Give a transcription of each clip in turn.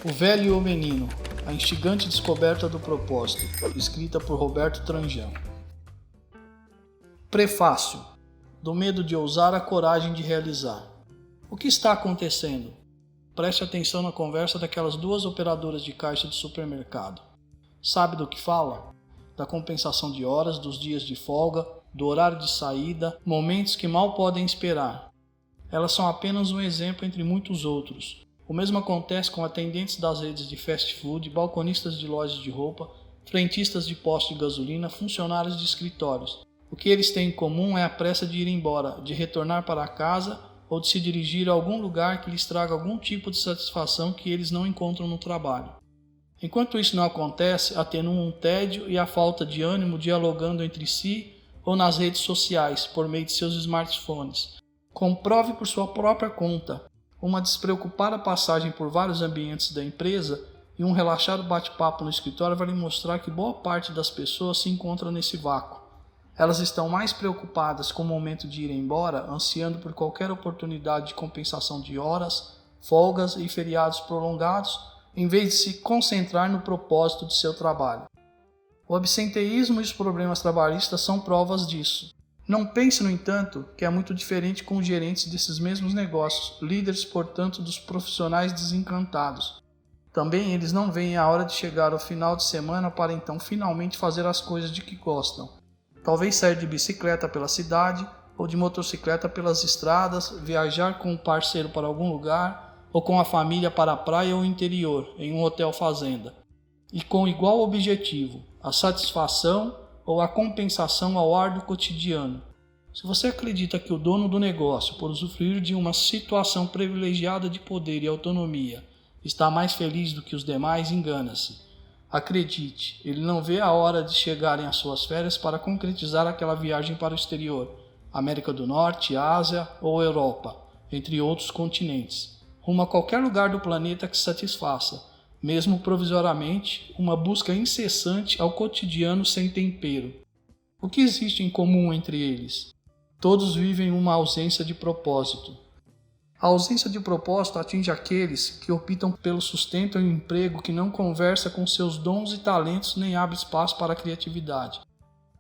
O Velho e o Menino, a instigante descoberta do propósito, escrita por Roberto Tranjan. Prefácio. Do medo de ousar à coragem de realizar. O que está acontecendo? Preste atenção na conversa daquelas duas operadoras de caixa de supermercado. Sabe do que fala? Da compensação de horas, dos dias de folga, do horário de saída, momentos que mal podem esperar. Elas são apenas um exemplo entre muitos outros. O mesmo acontece com atendentes das redes de fast food, balconistas de lojas de roupa, frentistas de postos de gasolina, funcionários de escritórios. O que eles têm em comum é a pressa de ir embora, de retornar para casa ou de se dirigir a algum lugar que lhes traga algum tipo de satisfação que eles não encontram no trabalho. Enquanto isso não acontece, atenuam o tédio e a falta de ânimo dialogando entre si ou nas redes sociais, por meio de seus smartphones. Comprove por sua própria conta. Uma despreocupada passagem por vários ambientes da empresa e um relaxado bate-papo no escritório vai lhe mostrar que boa parte das pessoas se encontra nesse vácuo. Elas estão mais preocupadas com o momento de ir embora, ansiando por qualquer oportunidade de compensação de horas, folgas e feriados prolongados, em vez de se concentrar no propósito de seu trabalho. O absenteísmo e os problemas trabalhistas são provas disso. Não pense, no entanto, que é muito diferente com os gerentes desses mesmos negócios, líderes, portanto, dos profissionais desencantados. Também eles não veem a hora de chegar ao final de semana para então finalmente fazer as coisas de que gostam. Talvez sair de bicicleta pela cidade ou de motocicleta pelas estradas, viajar com um parceiro para algum lugar ou com a família para a praia ou interior, em um hotel fazenda. E com igual objetivo, a satisfação ou a compensação ao árduo cotidiano. Se você acredita que o dono do negócio, por usufruir de uma situação privilegiada de poder e autonomia, está mais feliz do que os demais, engana-se. Acredite, ele não vê a hora de chegarem às suas férias para concretizar aquela viagem para o exterior, América do Norte, Ásia ou Europa, entre outros continentes, rumo a qualquer lugar do planeta que satisfaça, mesmo provisoriamente, uma busca incessante ao cotidiano sem tempero. O que existe em comum entre eles? Todos vivem uma ausência de propósito. A ausência de propósito atinge aqueles que optam pelo sustento em um emprego que não conversa com seus dons e talentos nem abre espaço para a criatividade.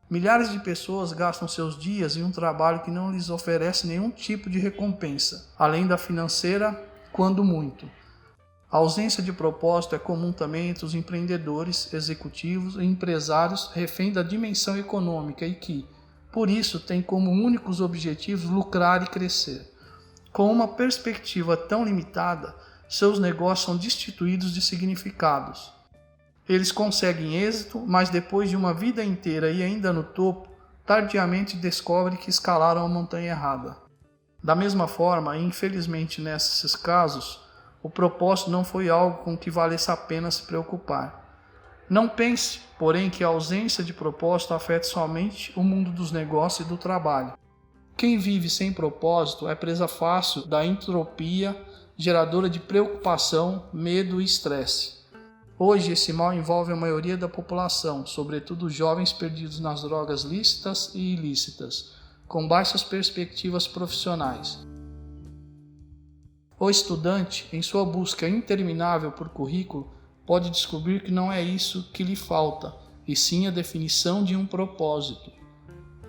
Milhares de pessoas gastam seus dias em um trabalho que não lhes oferece nenhum tipo de recompensa, além da financeira, quando muito. A ausência de propósito é comum também entre os empreendedores, executivos e empresários refém da dimensão econômica e que, por isso, têm como únicos objetivos lucrar e crescer. Com uma perspectiva tão limitada, seus negócios são destituídos de significados. Eles conseguem êxito, mas depois de uma vida inteira e ainda no topo, tardiamente descobrem que escalaram a montanha errada. Da mesma forma, e infelizmente nesses casos, o propósito não foi algo com que valesse a pena se preocupar. Não pense, porém, que a ausência de propósito afeta somente o mundo dos negócios e do trabalho. Quem vive sem propósito é presa fácil da entropia, geradora de preocupação, medo e estresse. Hoje, esse mal envolve a maioria da população, sobretudo os jovens perdidos nas drogas lícitas e ilícitas, com baixas perspectivas profissionais. O estudante, em sua busca interminável por currículo, pode descobrir que não é isso que lhe falta, e sim a definição de um propósito.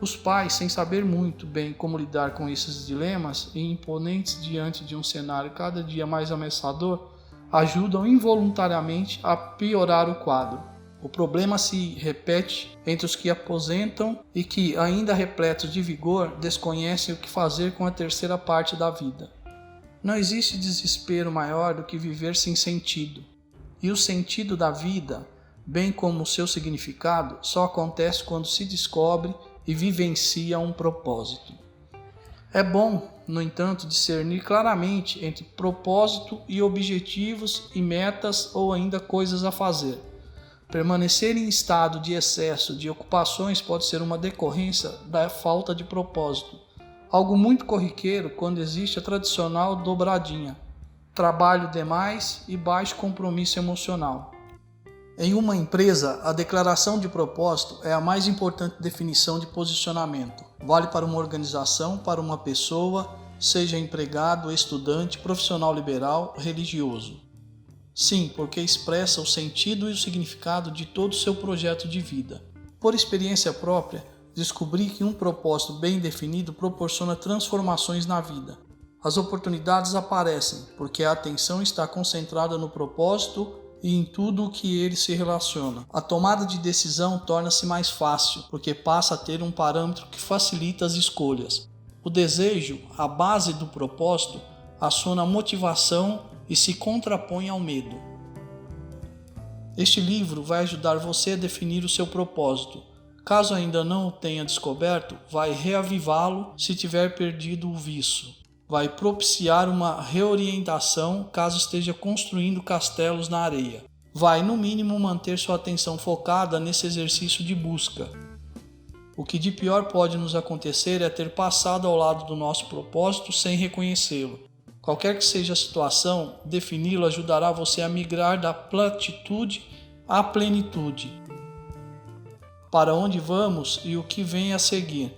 Os pais, sem saber muito bem como lidar com esses dilemas e imponentes diante de um cenário cada dia mais ameaçador, ajudam involuntariamente a piorar o quadro. O problema se repete entre os que aposentam e que, ainda repletos de vigor, desconhecem o que fazer com a terceira parte da vida. Não existe desespero maior do que viver sem sentido. E o sentido da vida, bem como o seu significado, só acontece quando se descobre e vivencia um propósito. É bom, no entanto, discernir claramente entre propósito e objetivos e metas ou ainda coisas a fazer. Permanecer em estado de excesso de ocupações pode ser uma decorrência da falta de propósito. Algo muito corriqueiro quando existe a tradicional dobradinha, trabalho demais e baixo compromisso emocional. Em uma empresa, a declaração de propósito é a mais importante definição de posicionamento. Vale para uma organização, para uma pessoa, seja empregado, estudante, profissional liberal, religioso. Sim, porque expressa o sentido e o significado de todo o seu projeto de vida. Por experiência própria, descobri que um propósito bem definido proporciona transformações na vida. As oportunidades aparecem porque a atenção está concentrada no propósito e em tudo o que ele se relaciona. A tomada de decisão torna-se mais fácil porque passa a ter um parâmetro que facilita as escolhas. O desejo, a base do propósito, aciona a motivação e se contrapõe ao medo. Este livro vai ajudar você a definir o seu propósito. Caso ainda não o tenha descoberto, vai reavivá-lo se tiver perdido o viço. Vai propiciar uma reorientação caso esteja construindo castelos na areia. Vai, no mínimo, manter sua atenção focada nesse exercício de busca. O que de pior pode nos acontecer é ter passado ao lado do nosso propósito sem reconhecê-lo. Qualquer que seja a situação, defini-lo ajudará você a migrar da platitude à plenitude. Para onde vamos e o que vem a seguir?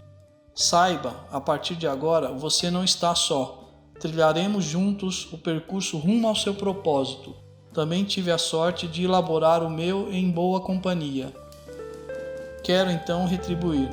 Saiba, a partir de agora, você não está só. Trilharemos juntos o percurso rumo ao seu propósito. Também tive a sorte de elaborar o meu em boa companhia. Quero então retribuir.